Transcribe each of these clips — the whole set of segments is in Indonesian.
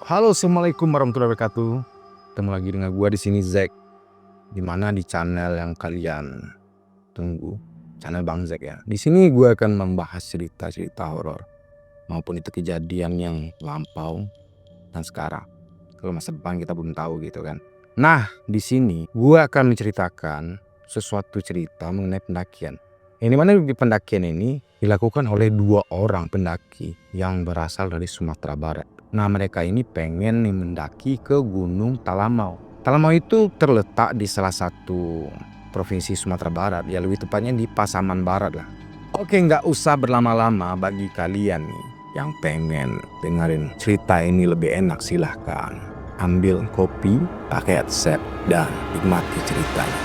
Halo, assalamualaikum warahmatullahi wabarakatuh. Ketemu lagi dengan gua di sini Zack, dimana di channel yang kalian tunggu, channel Bang Zack ya. Di sini gua akan membahas cerita-cerita horor, maupun itu kejadian yang lampau dan sekarang. Kalau masa depan kita belum tahu gitu kan. Nah, di sini gua akan menceritakan sesuatu cerita mengenai pendakian. Yang dimana di pendakian ini dilakukan oleh 2 orang pendaki yang berasal dari Sumatera Barat. Nah, mereka ini pengen nih mendaki ke Gunung Talamau. Talamau itu terletak di salah satu provinsi Sumatera Barat, ya lebih tepatnya di Pasaman Barat lah. Oke, nggak usah berlama-lama bagi kalian nih yang pengen dengerin cerita ini lebih enak, silahkan ambil kopi, pakai headset, dan nikmati ceritanya.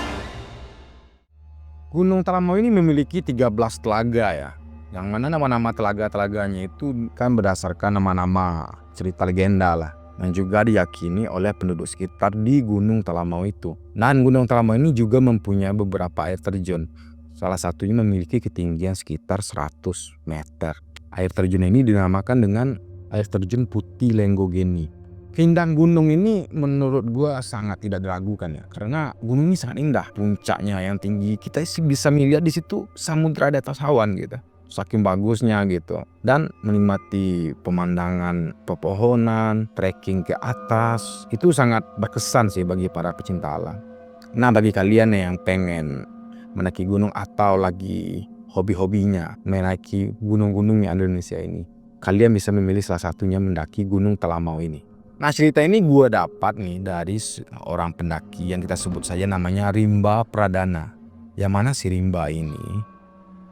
Gunung Talamau ini memiliki 13 telaga ya. Yang mana nama-nama telaga-telaganya itu kan berdasarkan nama-nama cerita legenda lah. Dan juga diyakini oleh penduduk sekitar di Gunung Talamau itu. Dan Gunung Talamau ini juga mempunyai beberapa air terjun. Salah satunya memiliki ketinggian sekitar 100 meter. Air terjun ini dinamakan dengan air terjun Putih Lenggogeni. Keindahan gunung ini menurut gua sangat tidak diragukan ya, karena gunung ini sangat indah. Puncaknya yang tinggi, kita sih bisa melihat di situ samudra di atas awan gitu, saking bagusnya gitu. Dan menikmati pemandangan pepohonan, trekking ke atas, itu sangat berkesan sih bagi para pecinta alam. Nah, bagi kalian yang pengen mendaki gunung atau lagi hobi-hobinya mendaki gunung-gunung yang ada di Indonesia ini, kalian bisa memilih salah satunya mendaki Gunung Talamau ini. Nah, cerita ini gue dapat nih dari orang pendaki yang kita sebut saja namanya Rimba Pradana. Yang mana si Rimba ini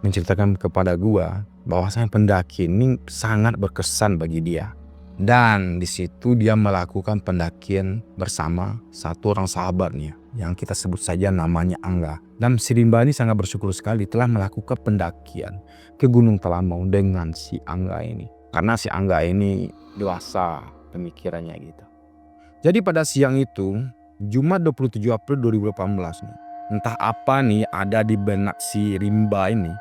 menceritakan kepada gue bahwasanya pendaki ini sangat berkesan bagi dia. Dan di situ dia melakukan pendakian bersama satu orang sahabatnya yang kita sebut saja namanya Angga. Dan si Rimba ini sangat bersyukur sekali telah melakukan pendakian ke Gunung Talamau dengan si Angga ini. Karena si Angga ini dewasa pemikirannya gitu. Jadi pada siang itu, Jumat 27 April 2018 nih, entah apa nih ada di benak si Rimba ini,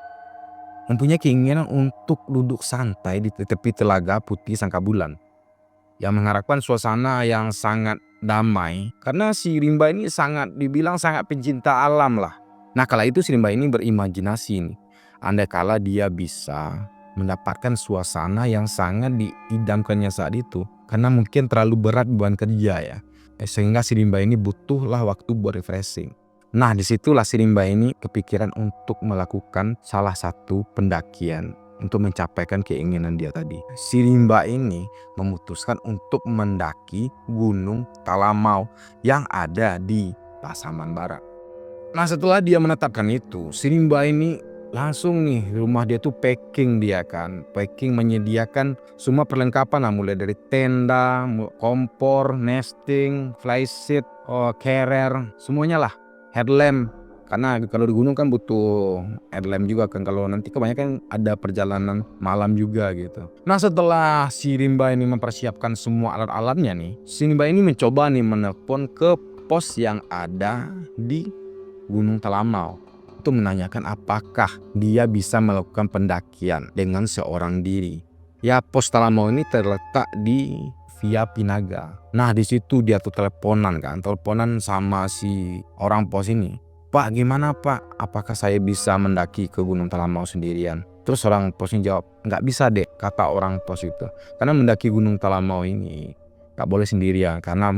mempunyai keinginan untuk duduk santai di tepi telaga Putih Sangkabulan, yang mengharapkan suasana yang sangat damai, karena si Rimba ini dibilang sangat pencinta alam lah. Nah, kala itu si Rimba ini berimajinasi nih, andai kala dia bisa mendapatkan suasana yang sangat diidamkannya saat itu, karena mungkin terlalu berat beban kerja ya, sehingga si Rimba ini butuhlah waktu buat refreshing. Nah, disitulah si Rimba ini kepikiran untuk melakukan salah satu pendakian untuk mencapaikan keinginan dia tadi. Si Rimba ini memutuskan untuk mendaki Gunung Talamau yang ada di Pasaman Barat. Nah, setelah dia menetapkan itu, si Rimba ini langsung nih rumah dia tuh packing menyediakan semua perlengkapan lah, mulai dari tenda, kompor, nesting, flysheet, carrier, semuanya lah, headlamp. Karena kalau di gunung kan butuh headlamp juga kan, kalau nanti kebanyakan ada perjalanan malam juga gitu. Nah, setelah si Rimba ini mempersiapkan semua alat-alatnya nih, si Rimba ini mencoba nih menelpon ke pos yang ada di Gunung Talamau untuk menanyakan apakah dia bisa melakukan pendakian dengan seorang diri. Ya, pos Talamau ini terletak di Via Pinaga. Nah, di situ dia tuh teleponan sama si orang pos ini. Pak, gimana Pak? Apakah saya bisa mendaki ke Gunung Talamau sendirian? Terus orang posnya jawab, nggak bisa deh, kata orang pos itu. Karena mendaki Gunung Talamau ini nggak boleh sendirian, karena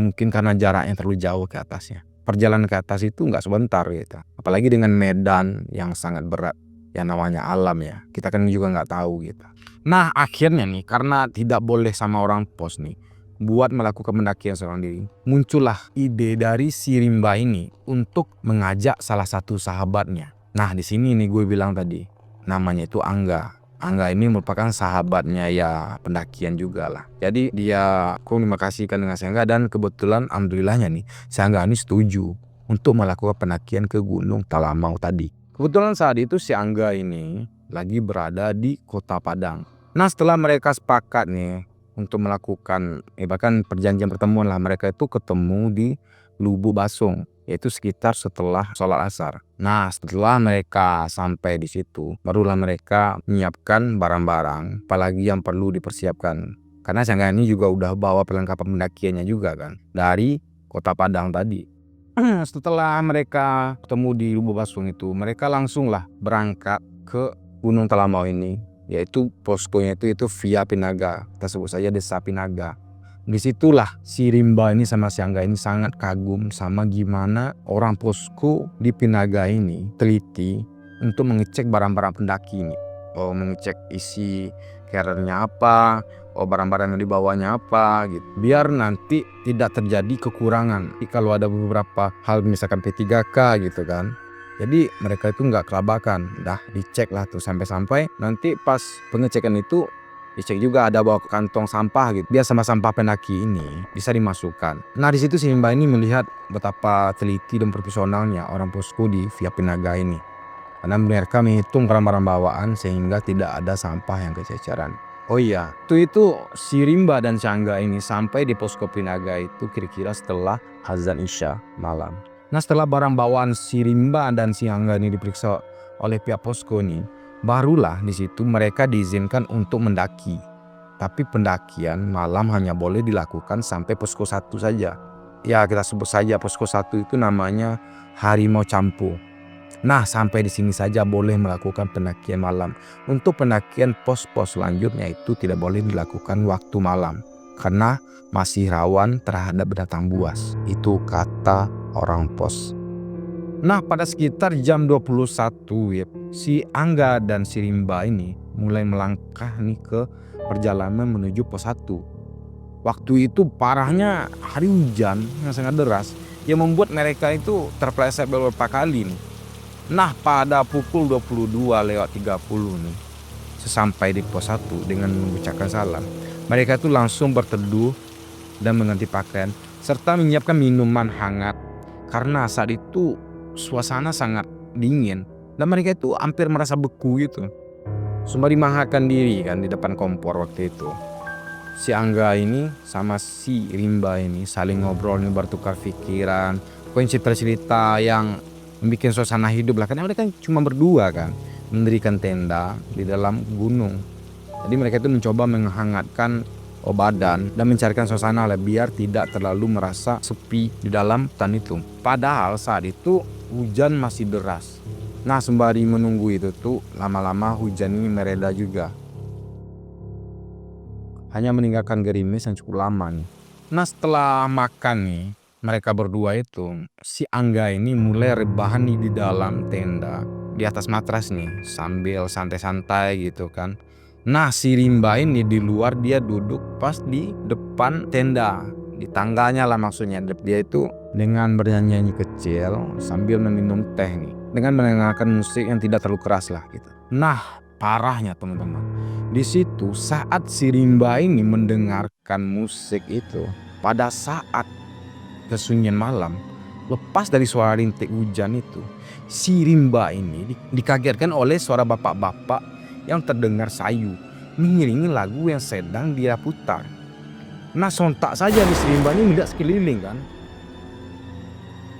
jaraknya terlalu jauh ke atasnya. Perjalanan ke atas itu nggak sebentar gitu. Apalagi dengan medan yang sangat berat, yang namanya alam ya. Kita kan juga nggak tahu gitu. Nah, akhirnya nih, karena tidak boleh sama orang pos nih buat melakukan pendakian seorang diri, muncullah ide dari si Rimba ini untuk mengajak salah satu sahabatnya. Nah, di sini nih gue bilang tadi, namanya itu Angga. Angga ini merupakan sahabatnya ya pendakian juga lah. Jadi dia komunikasikan dengan si Angga, dan kebetulan alhamdulillahnya nih si Angga ini setuju untuk melakukan pendakian ke Gunung Talamau tadi. Kebetulan saat itu si Angga ini lagi berada di Kota Padang. Nah, setelah mereka sepakat nih untuk melakukan bahkan perjanjian pertemuan lah, mereka itu ketemu di Lubuk Basung, yaitu sekitar setelah sholat asar. Nah, setelah mereka sampai di situ, barulah mereka menyiapkan barang-barang, apalagi yang perlu dipersiapkan. Karena Sangga ini juga udah bawa perlengkapan pendakiannya juga kan dari Kota Padang tadi. Setelah mereka ketemu di Lubuk Basung itu, mereka langsung lah berangkat ke Gunung Talamau ini, yaitu poskonya itu via Pinaga. Kita sebut saja Desa Pinaga. Disitulah si Rimba ini sama si Angga ini sangat kagum sama gimana orang posko di Pinaga ini teliti untuk mengecek barang-barang pendaki ini. Mengecek isi carrier-nya apa, barang-barang yang dibawanya apa gitu. Biar nanti tidak terjadi kekurangan. Kalau ada beberapa hal misalkan P3K gitu kan. Jadi mereka itu nggak kelabakan. Dah dicek lah tuh sampai-sampai nanti pas pengecekan itu dicek juga ada bawa kantong sampah gitu. Biar sama sampah pendaki ini bisa dimasukkan. Nah di situ si Rimba ini melihat betapa teliti dan profesionalnya orang posko di via Pinaga ini. Karena mereka menghitung barang-barang bawaan sehingga tidak ada sampah yang kececeran. Oh iya, itu si Rimba dan si Angga ini sampai di posko Pinaga itu kira-kira setelah azan Isya malam. Nah setelah barang bawaan si Rimba dan si Angga ini diperiksa oleh pihak posko ini, barulah di situ mereka diizinkan untuk mendaki. Tapi pendakian malam hanya boleh dilakukan sampai posko 1 saja. Ya kita sebut saja posko 1 itu namanya Harimau Campu. Nah sampai di sini saja boleh melakukan pendakian malam. Untuk pendakian pos-pos selanjutnya itu tidak boleh dilakukan waktu malam. Karena masih rawan terhadap binatang buas. Itu kata orang pos. Nah pada sekitar jam 21 ya, si Angga dan si Rimba ini mulai melangkah nih ke perjalanan menuju pos 1. Waktu itu parahnya hari hujan yang sangat deras yang membuat mereka itu terpeleset beberapa kali nih. Nah pada pukul 22:30 nih, sesampai di pos 1 dengan mengucapkan salam, mereka itu langsung berteduh dan mengganti pakaian serta menyiapkan minuman hangat karena saat itu suasana sangat dingin dan mereka itu hampir merasa beku gitu. Sembari menghangatkan diri kan di depan kompor waktu itu. Si Angga ini sama si Rimba ini saling ngobrol nih, bertukar pikiran, cerita-cerita yang membuat suasana hidup lah. Karena mereka cuma berdua kan, mendirikan tenda di dalam gunung. Jadi mereka itu mencoba menghangatkan badan dan mencarikan suasana lah biar tidak terlalu merasa sepi di dalam hutan itu. Padahal saat itu hujan masih deras. Nah sembari menunggu itu tuh lama-lama hujan ini mereda juga. Hanya meninggalkan gerimis yang cukup lama nih. Nah setelah makan nih, mereka berdua itu, si Angga ini mulai rebahan nih di dalam tenda di atas matras nih sambil santai-santai gitu kan. Nah si Rimba ini di luar dia duduk pas di depan tenda, di tangganya lah maksudnya. Dia itu dengan bernyanyi kecil sambil meminum teh nih, dengan mendengarkan musik yang tidak terlalu keras lah gitu. Nah parahnya teman-teman, di situ saat si Rimba ini mendengarkan musik itu, pada saat kesunyian malam, lepas dari suara rintik hujan itu, si Rimba ini dikagetkan oleh suara bapak-bapak yang terdengar sayu mengiringi lagu yang sedang dia putar. Nah sontak saja si Rimba ini melihat sekeliling kan,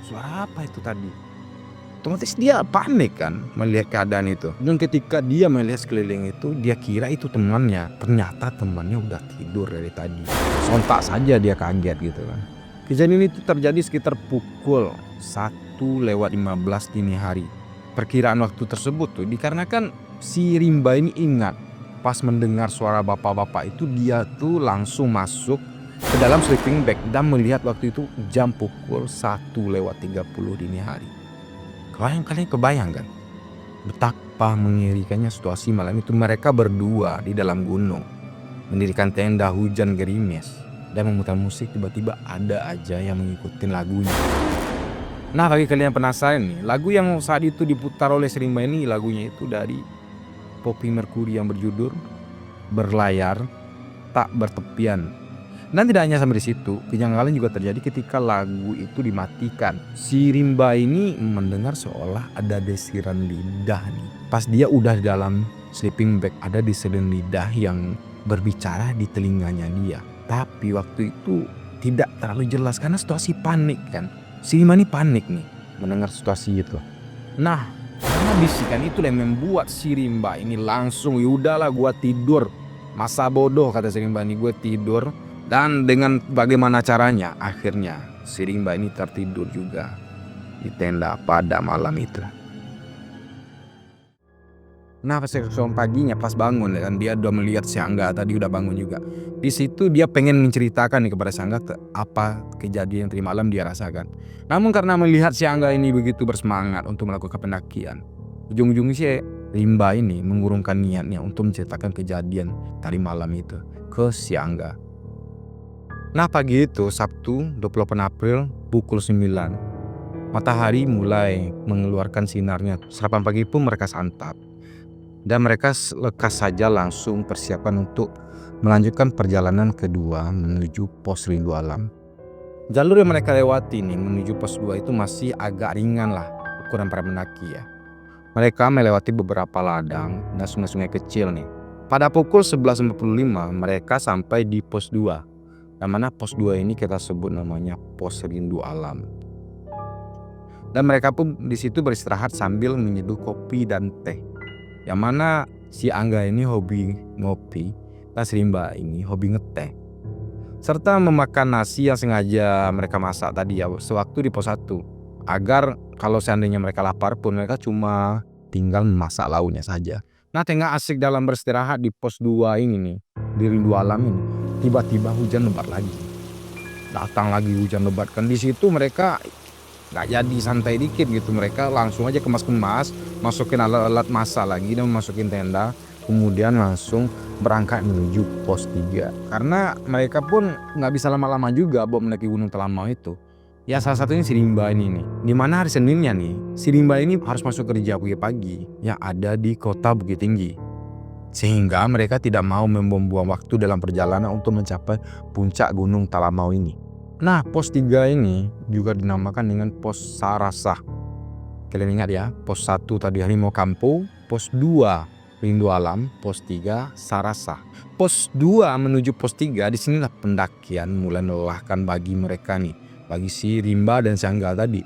suara apa itu tadi? Otomatis dia panik kan melihat keadaan itu. Dan ketika dia melihat sekeliling itu, dia kira itu temannya. Ternyata temannya udah tidur dari tadi. Sontak saja dia kaget gitu kan. Kejadian itu terjadi sekitar pukul 1:15 dini hari. Perkiraan waktu tersebut tuh dikarenakan si Rimba ini ingat pas mendengar suara bapak-bapak itu, dia tuh langsung masuk ke dalam sleeping bag dan melihat waktu itu jam pukul 1:30 dini hari. Kalian kebayang kan betapa mengerikannya situasi malam itu. Mereka berdua di dalam gunung mendirikan tenda, hujan gerimis dan memutar musik. Tiba-tiba ada aja yang mengikuti lagunya. Nah bagi kalian penasaran nih, lagu yang saat itu diputar oleh si Rimba ini, lagunya itu dari Poppy Mercury yang berjudul Berlayar Tak Bertepian. Dan tidak hanya sampai di situ, kejanggalan juga terjadi ketika lagu itu dimatikan. Si Rimba ini mendengar seolah ada desiran lidah nih. Pas dia udah di dalam sleeping bag, ada desiran lidah yang berbicara di telinganya dia. Tapi waktu itu tidak terlalu jelas karena situasi panik kan. Si Rimba ini panik nih mendengar situasi itu. Nah karena bisikan itu yang membuat si Rimba ini langsung, yaudahlah gua tidur. Masa bodoh, kata si Rimba ini, gue tidur. Dan dengan bagaimana caranya, akhirnya si Rimba ini tertidur juga di tenda pada malam itu. Nah pas esok paginya pas bangun ya kan, dia udah melihat si Angga tadi udah bangun juga. Di situ dia pengen menceritakan nih kepada si Angga apa kejadian tadi malam dia rasakan. Namun karena melihat si Angga ini begitu bersemangat untuk melakukan pendakian, ujung-ujungnya si Rimba ini mengurungkan niatnya untuk menceritakan kejadian tadi malam itu ke si Angga. Nah pagi itu Sabtu 28 April pukul 9, matahari mulai mengeluarkan sinarnya. Sarapan pagi pun mereka santap. Dan mereka lekas saja langsung persiapan untuk melanjutkan perjalanan kedua menuju pos rindu alam. Jalur yang mereka lewati nih menuju pos 2 itu masih agak ringan lah ukuran para pendaki ya. Mereka melewati beberapa ladang dan sungai-sungai kecil nih. Pada pukul 11.45 mereka sampai di pos 2. Yang mana pos 2 ini kita sebut namanya pos rindu alam. Dan mereka pun di situ beristirahat sambil menyeduh kopi dan teh. Yang mana si Angga ini hobi ngopi, dan si Rimba ini hobi ngeteh. Serta memakan nasi yang sengaja mereka masak tadi ya sewaktu di pos 1. Agar kalau seandainya mereka lapar pun mereka cuma tinggal memasak lauknya saja. Nah tengah asik dalam beristirahat di pos 2 ini nih, di rindu alam ini, tiba-tiba hujan lebat lagi. Datang lagi hujan lebat kan, di situ mereka gak jadi santai dikit gitu, mereka langsung aja kemas-kemas, masukin alat-alat masak lagi dan masukin tenda, kemudian langsung berangkat menuju pos 3. Karena mereka pun gak bisa lama-lama juga buat mendaki Gunung Telanmau itu. Ya salah satunya si Rimba ini nih, dimana hari Seninnya nih, si Rimba ini harus masuk kerja pagi-pagi yang ada di kota Bukit Tinggi. Sehingga mereka tidak mau membuang waktu dalam perjalanan untuk mencapai puncak Gunung Telanmau ini. Nah pos 3 ini juga dinamakan dengan pos Sarasah. Kalian ingat ya, pos 1 tadi Harimau Kampo, pos 2 Rindu Alam, pos 3 Sarasah. Pos 2 menuju pos 3, disinilah pendakian mulai melelahkan bagi mereka nih, bagi si Rimba dan si Angga tadi.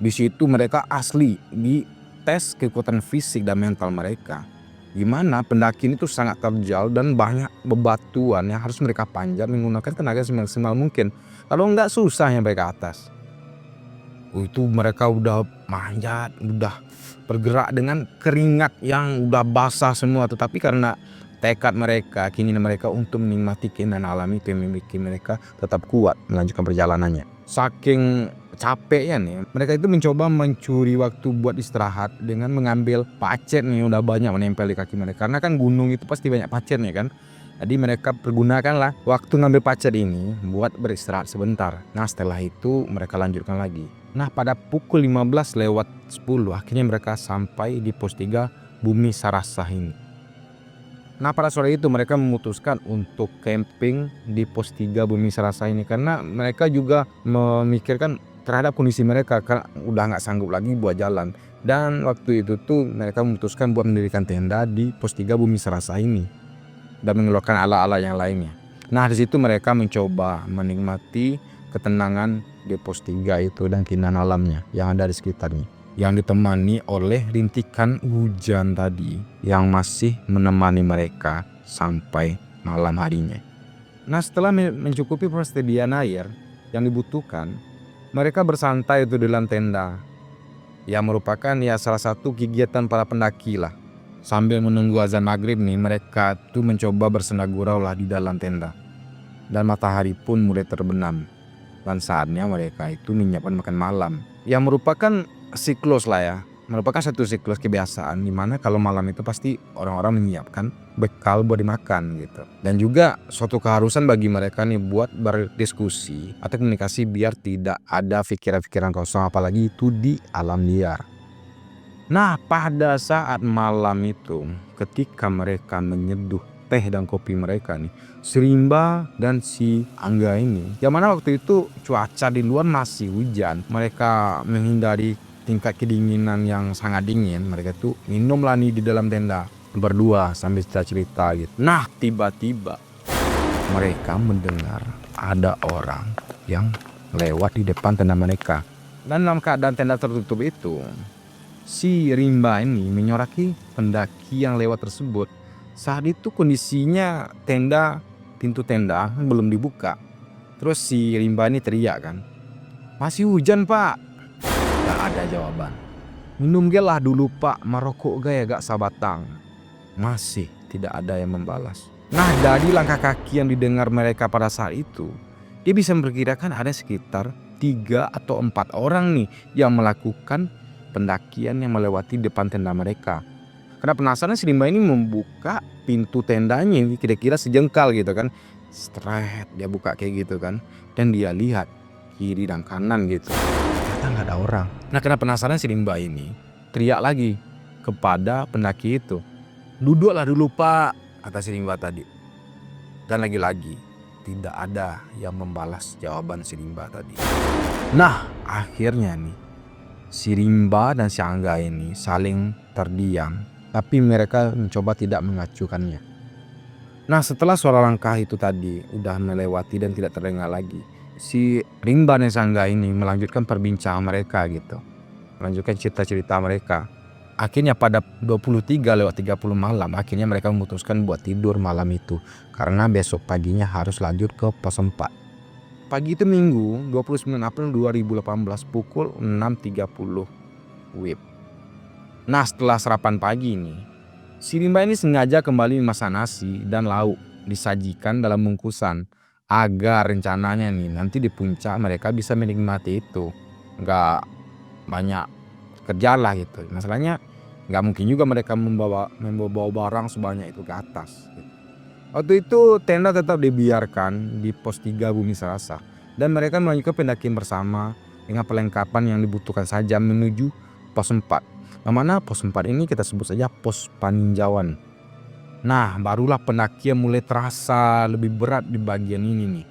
Di situ mereka asli di tes kekuatan fisik dan mental mereka. Gimana pendakian itu sangat terjal dan banyak bebatuan yang harus mereka panjat menggunakan tenaga semaksimal mungkin. Kalau enggak susah sampai ke atas. Itu mereka udah manjat, udah bergerak dengan keringat yang udah basah semua. Tetapi karena tekad mereka, keinginan mereka untuk menikmati keindahan alam itu yang membuat mereka tetap kuat melanjutkan perjalanannya. Saking capeknya nih, mereka itu mencoba mencuri waktu buat istirahat dengan mengambil pacet nih udah banyak menempel di kaki mereka. Karena kan gunung itu pasti banyak pacetnya kan. Jadi mereka pergunakanlah waktu ngambil pacet ini buat beristirahat sebentar. Nah setelah itu mereka lanjutkan lagi. Nah pada pukul 15:10 akhirnya mereka sampai di pos 3 Bumi Sarasah ini. Nah pada sore itu mereka memutuskan untuk camping di pos 3 Bumi Sarasah ini. Karena mereka juga memikirkan terhadap kondisi mereka karena udah gak sanggup lagi buat jalan. Dan waktu itu tuh mereka memutuskan buat mendirikan tenda di pos 3 Bumi Sarasah ini dan mengeluarkan alat-alat yang lainnya. Nah di situ mereka mencoba menikmati ketenangan di pos 3 itu dan keindahan alamnya yang ada di sekitarnya, yang ditemani oleh rintikan hujan tadi yang masih menemani mereka sampai malam harinya. Nah setelah mencukupi persediaan air yang dibutuhkan, mereka bersantai itu di dalam tenda, yang merupakan ya salah satu kegiatan para pendaki lah. Sambil menunggu azan maghrib nih, mereka tuh mencoba bersenda gurau lah di dalam tenda. Dan matahari pun mulai terbenam. Dan saatnya mereka itu menyiapkan makan malam, yang merupakan siklus lah ya. Merupakan satu siklus kebiasaan dimana kalau malam itu pasti orang-orang menyiapkan bekal buat dimakan gitu. Dan juga suatu keharusan bagi mereka nih buat berdiskusi atau komunikasi biar tidak ada pikiran-pikiran kosong apalagi itu di alam liar. Nah pada saat malam itu ketika mereka menyeduh teh dan kopi mereka nih, si Rimba dan si Angga ini, yang mana waktu itu cuaca di luar masih hujan, mereka menghindari tingkat kedinginan yang sangat dingin, mereka tuh minumlah nih di dalam tenda berdua sambil cerita-cerita gitu. Nah tiba-tiba mereka mendengar ada orang yang lewat di depan tenda mereka. Dan dalam keadaan tenda tertutup itu, si Rimba ini menyoraki pendaki yang lewat tersebut Saat itu kondisinya pintu tenda belum dibuka. Terus si Rimba ini teriak kan, "Masih hujan pak." Gak ada jawaban. "Minum gelah dulu pak, marokok gaya gak sabatang." Masih tidak ada yang membalas. Nah, dari langkah kaki yang didengar mereka pada saat itu, dia bisa memperkirakan ada sekitar 3 atau 4 orang nih yang melakukan pendakian yang melewati depan tenda mereka. Karena penasaran, si Rimba ini membuka pintu tendanya ini kira-kira sejengkal gitu kan. Stret dia buka kayak gitu kan. Dan dia lihat kiri dan kanan gitu. Ternyata gak ada orang. Nah, karena penasaran, si Rimba ini teriak lagi kepada pendaki itu. "Duduklah dulu pak," kata si Rimba tadi. Dan lagi-lagi tidak ada yang membalas jawaban si Rimba tadi. Nah, akhirnya nih si Rimba dan si Angga ini saling terdiam, tapi mereka mencoba tidak mengacuhkannya. Nah, setelah suara langkah itu tadi udah melewati dan tidak terdengar lagi, si Rimba dan si Angga ini melanjutkan perbincangan mereka gitu. Melanjutkan cerita-cerita mereka. Akhirnya pada 23:30 malam, akhirnya mereka memutuskan buat tidur malam itu. Karena besok paginya harus lanjut ke pos 4. Pagi itu Minggu 29 April 2018 pukul 6.30 WIB. Nah, setelah sarapan pagi ini, si Rimba ini sengaja kembali memasak nasi dan lauk disajikan dalam bungkusan. Agar rencananya nih nanti di puncak mereka bisa menikmati itu. Nggak banyak kerjaan lah gitu. Masalahnya nggak mungkin juga mereka membawa barang sebanyak itu ke atas gitu. Waktu itu tenda tetap dibiarkan di pos 3 Bumi Serasa, dan mereka melanjutkan pendakian bersama dengan perlengkapan yang dibutuhkan saja menuju pos 4. Mana pos 4 ini kita sebut saja pos Paninjauan. Nah, barulah pendakian mulai terasa lebih berat di bagian ini nih.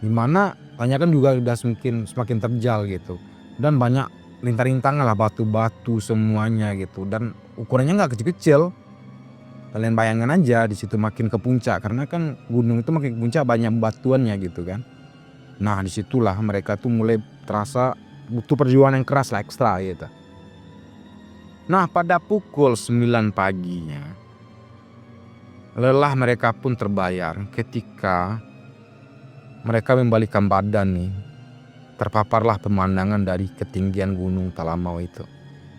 Dimana tanyakan juga udah semakin terjal gitu. Dan banyak rintang-rintangan lah, batu-batu semuanya gitu, dan ukurannya nggak kecil-kecil. Kalian bayangkan aja di situ makin ke puncak, karena kan gunung itu makin ke puncak banyak batuannya gitu kan. Nah, disitulah mereka tuh mulai terasa butuh perjuangan yang keras lah, ekstra gitu. Nah, pada pukul 9 paginya lelah mereka pun terbayar ketika mereka membalikkan badan nih. Terpaparlah pemandangan dari ketinggian gunung Talamau itu,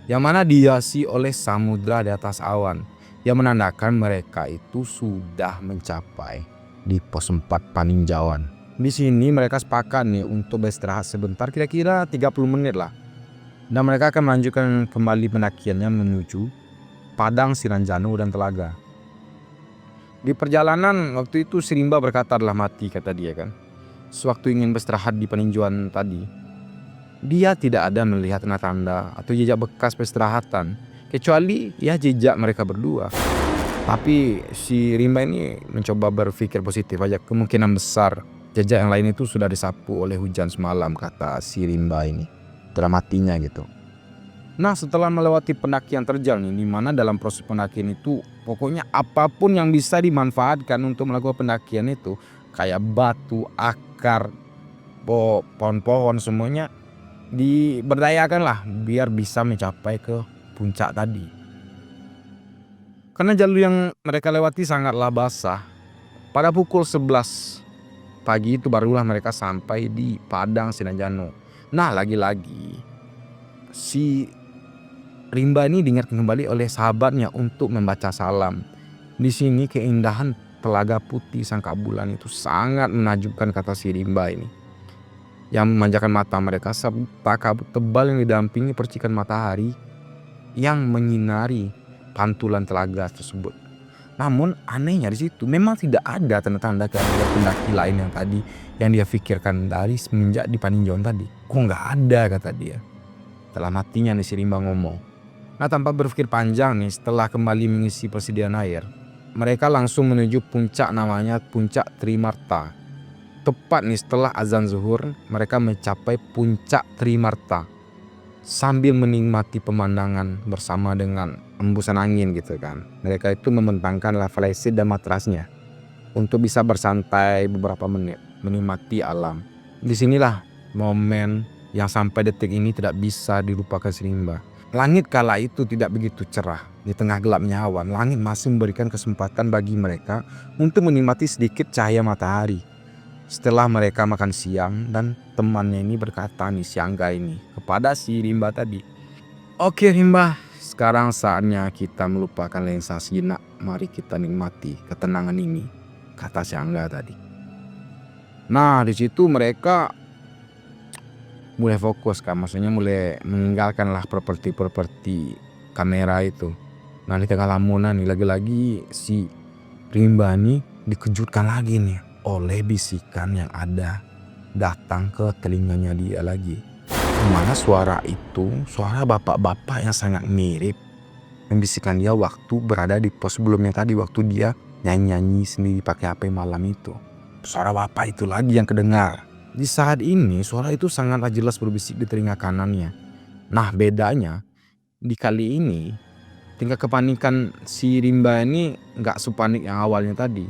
yang mana dihiasi oleh samudra di atas awan, yang menandakan mereka itu sudah mencapai di pos 4 Paninjauan. Di sini mereka sepakat nih untuk beristirahat sebentar, kira-kira 30 menit lah. Dan mereka akan melanjutkan kembali pendakiannya menuju Padang Siranjanu dan Telaga. Di perjalanan waktu itu si Rimba berkata dalam hati, kata dia kan, sewaktu ingin beristirahat di peninjauan tadi, dia tidak ada melihat tanda-tanda atau jejak bekas peristirahatan, kecuali ya jejak mereka berdua. Tapi si Rimba ini mencoba berpikir positif aja, kemungkinan besar jejak yang lain itu sudah disapu oleh hujan semalam, kata si Rimba ini dalam hatinya gitu. Nah, setelah melewati pendakian terjal nih, dimana dalam proses pendakian itu pokoknya apapun yang bisa dimanfaatkan untuk melakukan pendakian itu, kayak batu, akar, pohon-pohon, semuanya diberdayakan lah biar bisa mencapai ke puncak tadi. Karena jalur yang mereka lewati sangatlah basah. Pada pukul 11 pagi itu barulah mereka sampai di Padang Siranjanu. Nah, lagi-lagi si Rimba ini diingatkan kembali oleh sahabatnya untuk membaca salam. Di sini keindahan Telaga Putih Sangka Bulan itu sangat menakjubkan, kata si Rimba ini, yang memanjakan mata mereka serta kabut tebal yang didampingi percikan matahari yang menyinari pantulan telaga tersebut. Namun anehnya di situ memang tidak ada tanda-tanda kehadiran pendaki lain yang tadi yang dia pikirkan dari semenjak di Paninjauan tadi. Kok nggak ada, kata dia. Dalam hatinya nih si Rimba ngomong. Nah, tanpa berpikir panjang nih, setelah kembali mengisi persediaan air, mereka langsung menuju puncak namanya Puncak Trimarta. Tepat nih setelah azan zuhur, mereka mencapai Puncak Trimarta sambil menikmati pemandangan bersama dengan embusan angin gitu kan. Mereka itu membentangkan level seat dan matrasnya untuk bisa bersantai beberapa menit, menikmati alam. Disinilah momen yang sampai detik ini tidak bisa dilupakan si Rimba. Langit kala itu tidak begitu cerah. Di tengah gelapnya awan, langit masih memberikan kesempatan bagi mereka untuk menikmati sedikit cahaya matahari. Setelah mereka makan siang, dan temannya ini berkata nih, si Angga ini kepada si Rimba tadi, "Oke Rimba, sekarang saatnya kita melupakan lensa sejenak. Mari kita nikmati ketenangan ini," kata si Angga tadi. Nah di situ mereka mulai fokus kan, maksudnya mulai meninggalkan lah properti kamera itu. Nah di tengah lamunan nih, lagi-lagi si Rimba nih dikejutkan lagi nih oleh bisikan yang ada datang ke telinganya dia lagi. Dimana suara itu suara bapak-bapak yang sangat mirip membisikkan dia waktu berada di pos sebelumnya tadi, waktu dia nyanyi-nyanyi sendiri pakai HP malam itu. Suara bapak itu lagi yang kedengar. Di saat ini suara itu sangat jelas berbisik di telinga kanannya. Nah bedanya di kali ini tingkat kepanikan si Rimba ini gak sepanik yang awalnya tadi.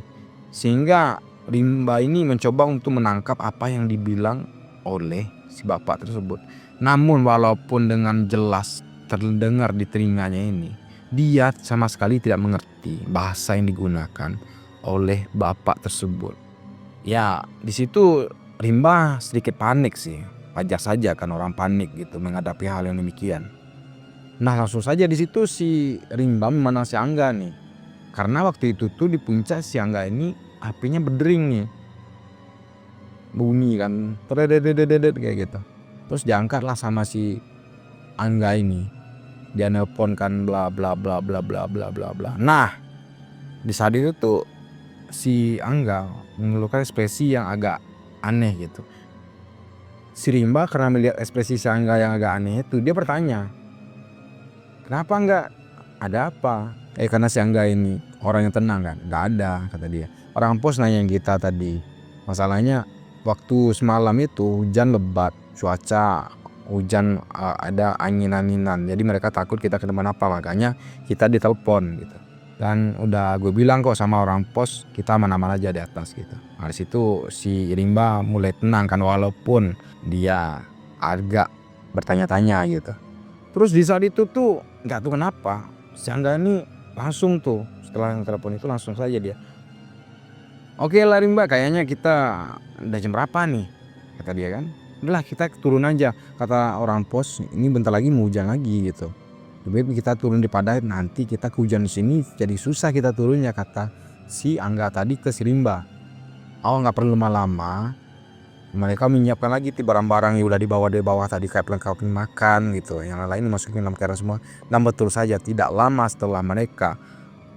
Sehingga Rimba ini mencoba untuk menangkap apa yang dibilang oleh si bapak tersebut. Namun walaupun dengan jelas terdengar di telinganya ini, dia sama sekali tidak mengerti bahasa yang digunakan oleh bapak tersebut. Ya di situ Rimba sedikit panik sih, wajar saja kan orang panik gitu menghadapi hal yang demikian. Nah langsung saja di situ si Rimba memandang si Angga nih, karena waktu itu tuh di puncak si Angga ini HP-nya berdering nih, bunyi kan, terdedet kayak gitu. Terus diangkat lah sama si Angga ini, dia nelpon kan bla bla bla bla bla bla bla bla. Nah di saat itu tuh si Angga mengeluarkan ekspresi yang agak aneh gitu. Si Rimba karena melihat ekspresi si Angga yang agak aneh itu, dia bertanya, "Kenapa enggak? Ada apa?" Karena si Angga ini orang yang tenang kan. "Nggak ada," kata dia. "Orang pos nanya kita tadi. Masalahnya waktu semalam itu hujan lebat, cuaca hujan, ada angin-anginan. Jadi mereka takut kita kenapa-napa, makanya kita ditelepon gitu. Dan udah gue bilang kok sama orang pos kita aman-aman aja di atas gitu." Nah di situ si Rimba mulai tenang kan, walaupun dia agak bertanya-tanya gitu. Terus di saat itu tuh nggak tahu kenapa si Angga ini langsung tuh setelah yang telepon itu langsung saja dia, "Oke lah Rimba, kayaknya kita udah jam berapa nih?" kata dia kan. "Udahlah kita turun aja," kata orang pos, "ini bentar lagi mau hujan lagi gitu. Lebih baik kita turun daripada nanti kita kehujan di sini jadi susah kita turunnya," kata si Angga tadi ke si Rimba. "Oh nggak perlu lama-lama, mereka menyiapkan lagi barang-barang yang udah dibawa dari bawah tadi kayak perlengkapan makan gitu, yang lain dimasukin dalam karung semua." Dan betul saja tidak lama setelah mereka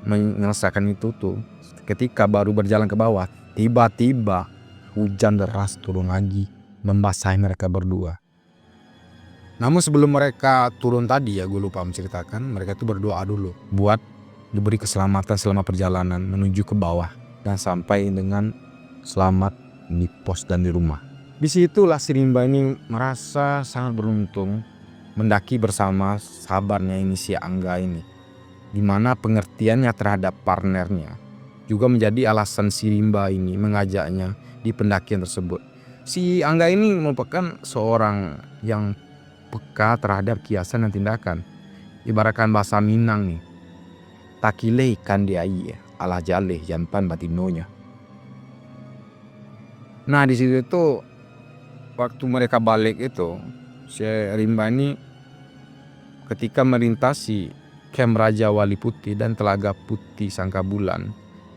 menyelesaikan itu tuh, ketika baru berjalan ke bawah, tiba-tiba hujan deras turun lagi membasahi mereka berdua. Namun sebelum mereka turun tadi ya, gue lupa menceritakan, mereka itu berdoa dulu buat diberi keselamatan selama perjalanan menuju ke bawah dan sampai dengan selamat di pos dan di rumah. Disitulah si Rimba ini merasa sangat beruntung mendaki bersama sahabatnya ini si Angga ini, dimana pengertiannya terhadap partnernya juga menjadi alasan si Rimba ini mengajaknya di pendakian tersebut. Si Angga ini merupakan seorang yang peka terhadap kiasan dan tindakan. Ibaratkan bahasa Minang nih, "Takile ikan diai ala jaleh janpan batinonya." Nah di situ tuh waktu mereka balik itu, si Rimba ini ketika melintasi Kem Raja Wali Putih dan Telaga Putih Sangkabulan,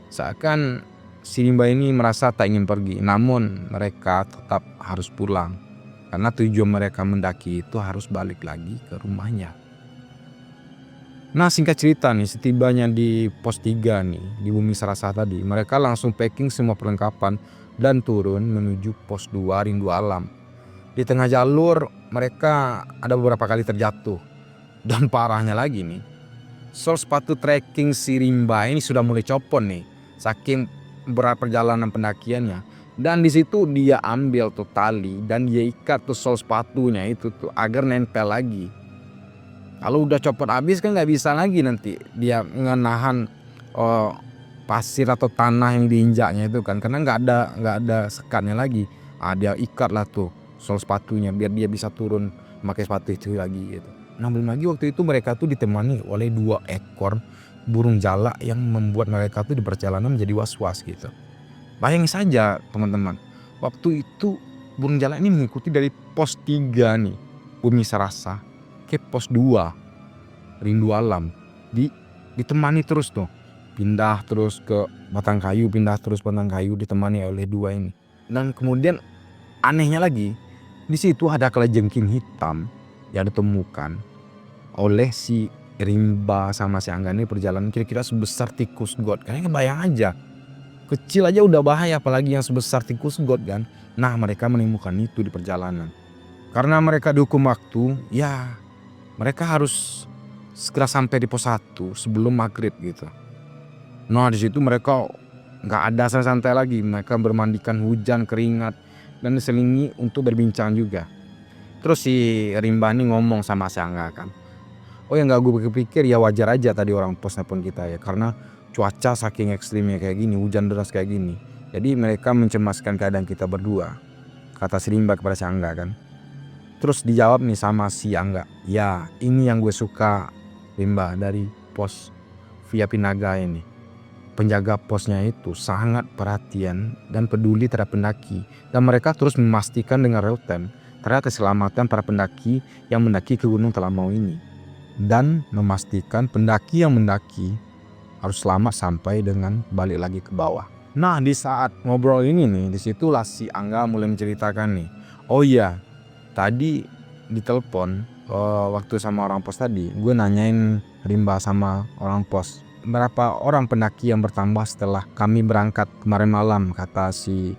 seakan si Rimba ini merasa tak ingin pergi, namun mereka tetap harus pulang karena tujuan mereka mendaki itu harus balik lagi ke rumahnya. Nah singkat cerita nih, setibanya di pos 3 nih di Bumi Serasa tadi, mereka langsung packing semua perlengkapan dan turun menuju pos 2 Rindu Alam. Di tengah jalur mereka ada beberapa kali terjatuh, dan parahnya lagi nih, sol sepatu trekking si Rimba ini sudah mulai copot nih saking berat perjalanan pendakiannya. Dan di situ dia ambil tuh tali dan dia ikat tuh sol sepatunya itu tuh agar nempel lagi. Kalau udah copot habis kan nggak bisa lagi nanti dia ngenahan pasir atau tanah yang diinjaknya itu kan, karena nggak ada sekatnya lagi. Dia ikat lah tuh sol sepatunya biar dia bisa turun pakai sepatu itu lagi gitu. Nah belum lagi waktu itu mereka tuh ditemani oleh 2 ekor burung jalak yang membuat mereka tuh di perjalanan menjadi was-was gitu. Bayangin saja teman-teman, waktu itu burung jalak ini mengikuti dari pos 3 nih, Bumi Serasa, ke pos 2, Rindu Alam. Ditemani terus tuh, pindah terus ke Batang Kayu, pindah terus Batang Kayu, ditemani oleh 2 ini. Dan kemudian anehnya lagi, di situ ada kalajengking hitam yang ditemukan oleh si Rimba sama si Angga ini perjalanan kira-kira sebesar tikus got. Kayaknya bayang aja, kecil aja udah bahaya apalagi yang sebesar tikus got kan. Nah mereka menemukan itu di perjalanan. Karena mereka dihukum waktu, ya mereka harus segera sampai di pos 1 sebelum maghrib gitu. Nah di situ mereka nggak ada santai lagi, mereka bermandikan hujan, keringat, dan diselingi untuk berbincang juga. Terus si Rimba ini ngomong sama si Angga kan, oh ya nggak gue pikir ya wajar aja tadi orang pos nelpon kita ya, karena cuaca saking ekstrimnya kayak gini, hujan deras kayak gini. Jadi mereka mencemaskan keadaan kita berdua, kata si Rimba kepada si Angga kan. Terus dijawab nih sama si Angga, ya ini yang gue suka Rimba dari pos Via Pinaga ini. Penjaga posnya itu sangat perhatian dan peduli terhadap pendaki. Dan mereka terus memastikan dengan real time terhadap keselamatan para pendaki yang mendaki ke Gunung Telamau ini. Dan memastikan pendaki yang mendaki harus selamat sampai dengan balik lagi ke bawah. Nah di saat ngobrol ini nih, disitulah si Angga mulai menceritakan nih, oh iya tadi di telepon waktu sama orang pos tadi, gue nanyain Rimba sama orang pos, berapa orang pendaki yang bertambah setelah kami berangkat kemarin malam, kata si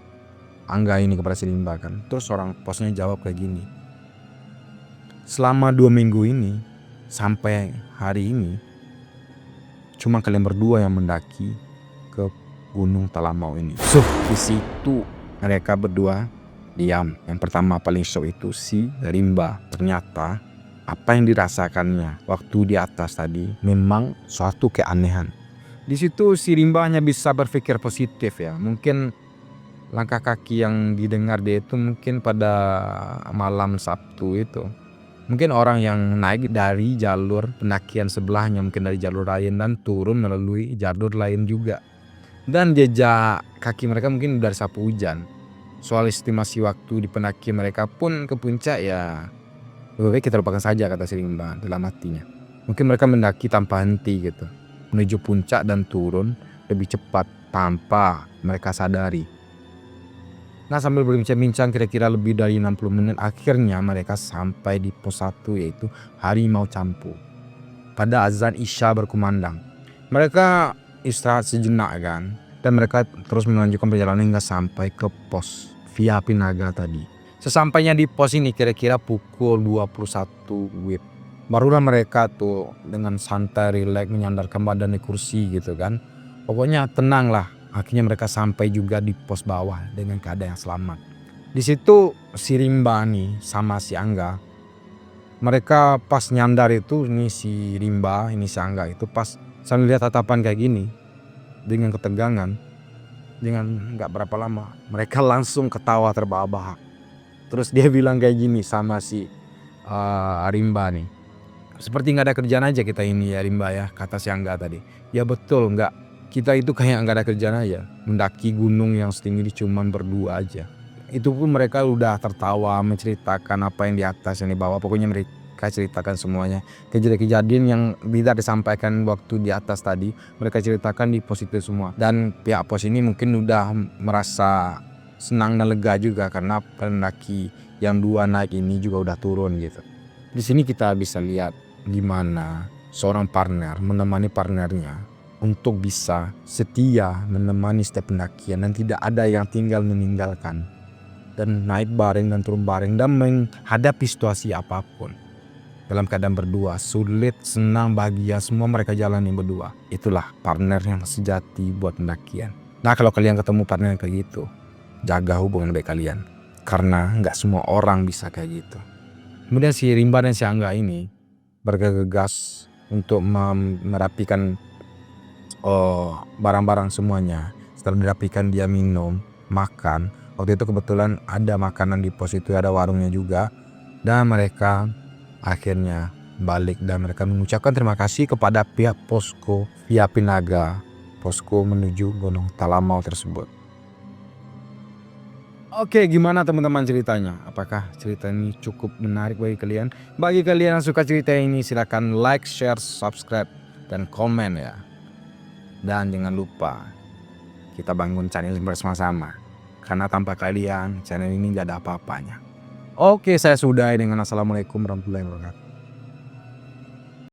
Angga ini kepada si Rimba kan. Terus orang posnya jawab kayak gini, selama 2 minggu ini sampai hari ini cuma kalian berdua yang mendaki ke Gunung Telamau ini. So di situ mereka berdua diam. Yang pertama paling shock itu si Rimba. Ternyata apa yang dirasakannya waktu di atas tadi memang suatu keanehan. Di situ si Rimba hanya bisa berpikir positif ya. Mungkin langkah kaki yang didengar dia itu mungkin pada malam Sabtu itu. Mungkin orang yang naik dari jalur pendakian sebelahnya, mungkin dari jalur lain dan turun melalui jalur lain juga. Dan jejak kaki mereka mungkin dari sapu hujan. Soal estimasi waktu di pendakian mereka pun ke puncak ya lebih baik kita lupakan saja, kata si Rimba dalam hatinya. Mungkin mereka mendaki tanpa henti gitu, menuju puncak dan turun lebih cepat tanpa mereka sadari. Nah sambil berbincang-bincang kira-kira lebih dari 60 menit akhirnya mereka sampai di pos 1 yaitu Harimau Campu. Pada azan Isya berkumandang, mereka istirahat sejenak kan, dan mereka terus melanjutkan perjalanan hingga sampai ke pos Via Pinaga tadi. Sesampainya di pos ini kira-kira pukul 21 WIB, barulah mereka tuh dengan santai rileks menyandarkan badan di kursi gitu kan. Pokoknya tenang lah. Akhirnya mereka sampai juga di pos bawah dengan keadaan yang selamat. Di situ si Rimba nih sama si Angga, mereka pas nyandar itu, ini si Rimba, ini si Angga itu pas sambil lihat tatapan kayak gini dengan ketegangan, dengan nggak berapa lama mereka langsung ketawa terbahak-bahak. Terus dia bilang kayak gini sama si Rimba nih, seperti nggak ada kerjaan aja kita ini ya Rimba ya, kata si Angga tadi. Ya betul, nggak, kita itu kayak nggak ada kerjaan aja, mendaki gunung yang setinggi cuman berdua aja. Itu pun mereka udah tertawa menceritakan apa yang di atas yang di bawah. Pokoknya mereka ceritakan semuanya, kejadian-kejadian yang tidak disampaikan waktu di atas tadi mereka ceritakan di pos itu semua. Dan pihak pos ini mungkin udah merasa senang dan lega juga karena pendaki yang 2 naik ini juga udah turun gitu. Di sini kita bisa lihat gimana seorang partner menemani partnernya untuk bisa setia menemani setiap pendakian dan tidak ada yang tinggal meninggalkan, dan naik bareng dan turun bareng dan menghadapi situasi apapun dalam keadaan berdua, sulit, senang, bahagia, semua mereka jalani berdua. Itulah partner yang sejati buat pendakian. Nah kalau kalian ketemu partner kayak gitu, jaga hubungan baik kalian, karena nggak semua orang bisa kayak gitu. Kemudian si Rimba dan si Angga ini bergegas untuk merapikan barang-barang semuanya. Setelah dirapikan dia minum, makan. Waktu itu kebetulan ada makanan di pos itu, ada warungnya juga. Dan mereka akhirnya balik dan mereka mengucapkan terima kasih kepada pihak posko via Pinaga, posko menuju Gunung Talamau tersebut. Oke, gimana teman-teman ceritanya? Apakah cerita ini cukup menarik bagi kalian? Bagi kalian yang suka cerita ini, silakan like, share, subscribe, dan komen ya. Dan jangan lupa kita bangun channel ini bersama-sama. Karena tanpa kalian channel ini gak ada apa-apanya. Oke, saya sudahi dengan assalamualaikum warahmatullahi wabarakatuh.